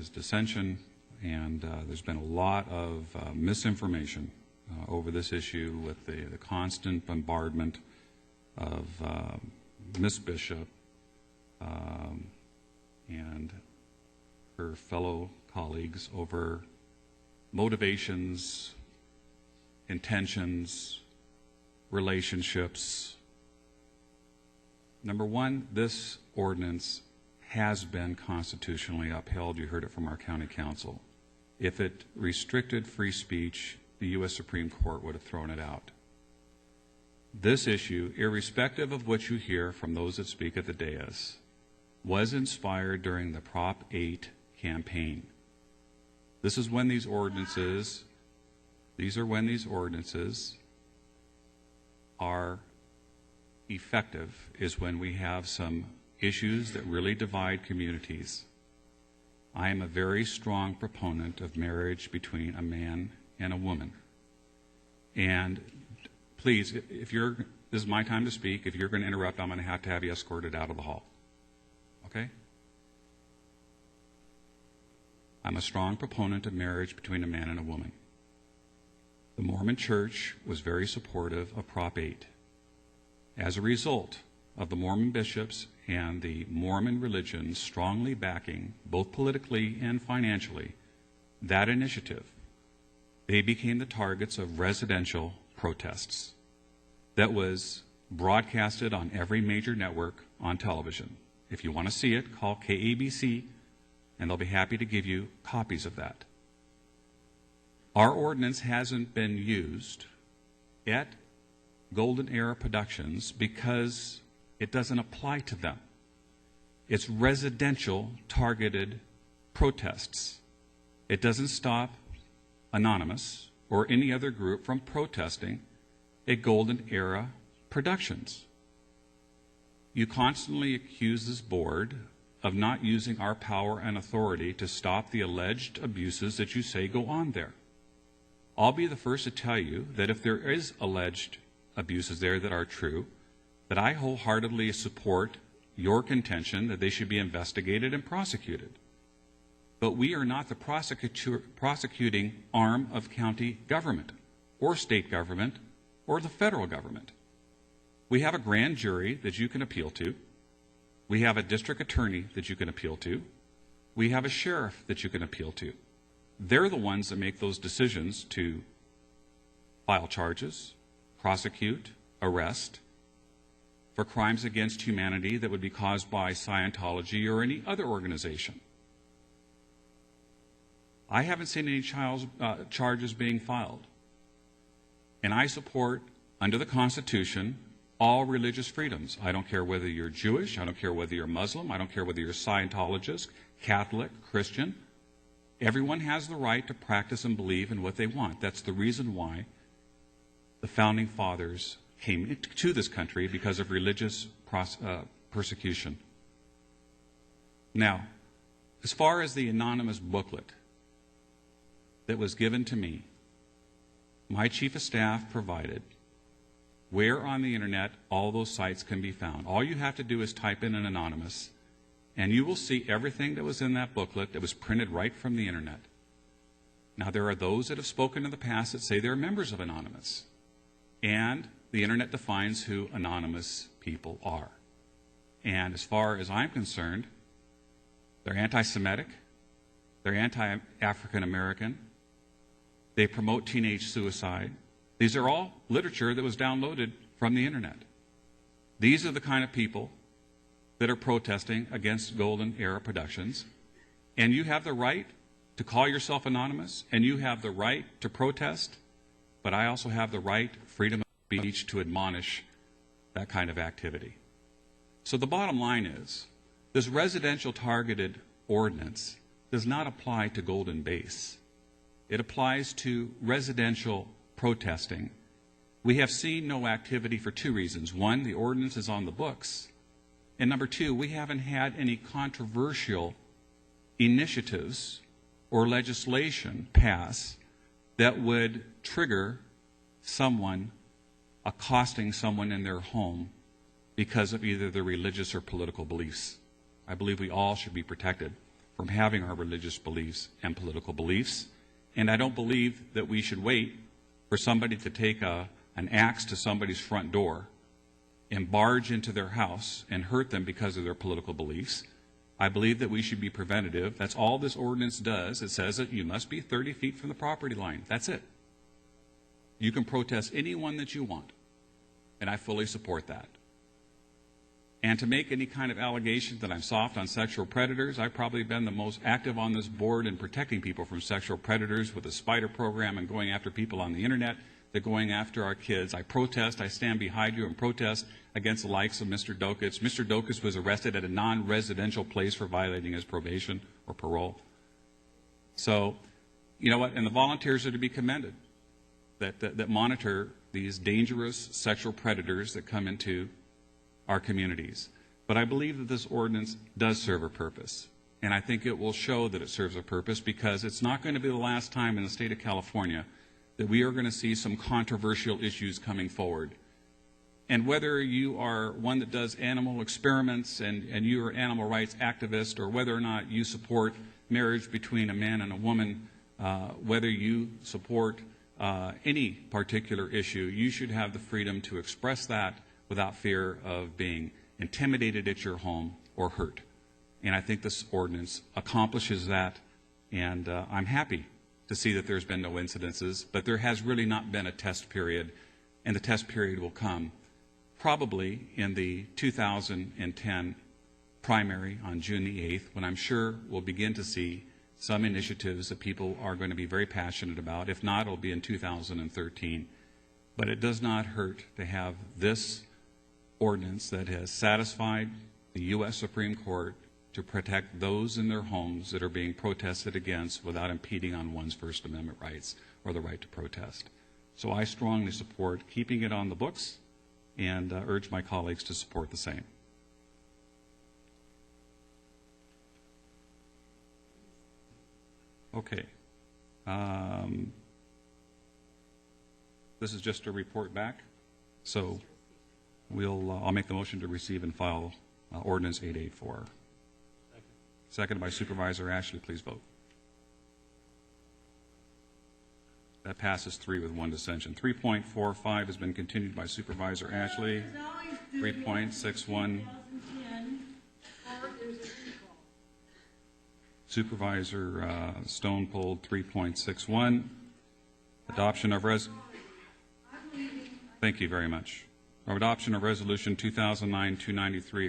is dissension, and there's been a lot of misinformation over this issue with the constant bombardment of Miss Bishop and her fellow colleagues over motivations, intentions, relationships. Number one, this ordinance has been constitutionally upheld. You heard it from our county council. If it restricted free speech, the U.S. Supreme Court would have thrown it out. This issue, irrespective of what you hear from those that speak at the dais, was inspired during the Prop 8 campaign. This is when these ordinances are effective, is when we have some issues that really divide communities. I am a very strong proponent of marriage between a man and a woman. And please, this is my time to speak. If you're going to interrupt, I'm going to have you escorted out of the hall. Okay? I'm a strong proponent of marriage between a man and a woman. The Mormon Church was very supportive of Prop 8. As a result of the Mormon bishops and the Mormon religion strongly backing, both politically and financially, that initiative, they became the targets of residential protests that was broadcasted on every major network on television. If you want to see it, call KABC, and they'll be happy to give you copies of that. Our ordinance hasn't been used at Golden Era Productions because it doesn't apply to them. It's residential targeted protests. It doesn't stop Anonymous or any other group from protesting at Golden Era Productions. You constantly accuse this board of not using our power and authority to stop the alleged abuses that you say go on there. I'll be the first to tell you that if there is alleged abuses there that are true, that I wholeheartedly support your contention that they should be investigated and prosecuted. But we are not the prosecuting arm of county government or state government or the federal government. We have a grand jury that you can appeal to. We have a district attorney that you can appeal to. We have a sheriff that you can appeal to. They're the ones that make those decisions to file charges, prosecute, arrest for crimes against humanity that would be caused by Scientology or any other organization. I haven't seen any charges being filed. And I support, under the Constitution, all religious freedoms. I don't care whether you're Jewish, I don't care whether you're Muslim, I don't care whether you're Scientologist, Catholic, Christian. Everyone has the right to practice and believe in what they want. That's the reason why the Founding Fathers came to this country, because of religious persecution. Now, as far as the anonymous booklet that was given to me, my chief of staff provided where on the internet all those sites can be found. All you have to do is type in an anonymous, and you will see everything that was in that booklet that was printed right from the internet. Now, there are those that have spoken in the past that say they're members of Anonymous, and the internet defines who anonymous people are. And as far as I'm concerned, they're anti-Semitic, they're anti-African American, they promote teenage suicide. These are all literature that was downloaded from the internet. These are the kind of people that are protesting against Golden Era Productions. And you have the right to call yourself anonymous, and you have the right to protest, but I also have the right, freedom of speech, to admonish that kind of activity. So the bottom line is, this residential targeted ordinance does not apply to Golden Base. It applies to residential protesting. We have seen no activity for two reasons. One, the ordinance is on the books. And number two, we haven't had any controversial initiatives or legislation pass that would trigger someone accosting someone in their home because of either their religious or political beliefs. I believe we all should be protected from having our religious beliefs and political beliefs. And I don't believe that we should wait for somebody to take an axe to somebody's front door and barge into their house and hurt them because of their political beliefs. I believe that we should be preventative. That's all this ordinance does. It says that you must be 30 feet from the property line. That's it. You can protest anyone that you want, and I fully support that. And to make any kind of allegation that I'm soft on sexual predators, I've probably been the most active on this board in protecting people from sexual predators with the Spider program and going after people on the internet. They're going after our kids. I protest. I stand behind you and protest against the likes of Mr. Dokich. Mr. Dokich was arrested at a non-residential place for violating his probation or parole. So, you know what? And the volunteers are to be commended that monitor these dangerous sexual predators that come into our communities. But I believe that this ordinance does serve a purpose. And I think it will show that it serves a purpose, because it's not going to be the last time in the state of California that we are going to see some controversial issues coming forward. And whether you are one that does animal experiments and you're an animal rights activist, or whether or not you support marriage between a man and a woman, whether you support any particular issue, you should have the freedom to express that without fear of being intimidated at your home or hurt. And I think this ordinance accomplishes that, and I'm happy to see that there's been no incidences, but there has really not been a test period, and the test period will come probably in the 2010 primary on June the 8th, when I'm sure we'll begin to see some initiatives that people are going to be very passionate about. If not, it'll be in 2013. But it does not hurt to have this ordinance that has satisfied the U.S. Supreme Court to protect those in their homes that are being protested against without impeding on one's First Amendment rights or the right to protest. So I strongly support keeping it on the books, and urge my colleagues to support the same. Okay. This is just a report back. So I'll make the motion to receive and file Ordinance 884. Seconded by Supervisor Ashley. Please vote. That passes 3 with 1 dissension. 3.45 has been continued by Supervisor Ashley. 3.61. Supervisor Stone pulled 3.61. Adoption of Thank you very much. Adoption of Resolution 2009-293.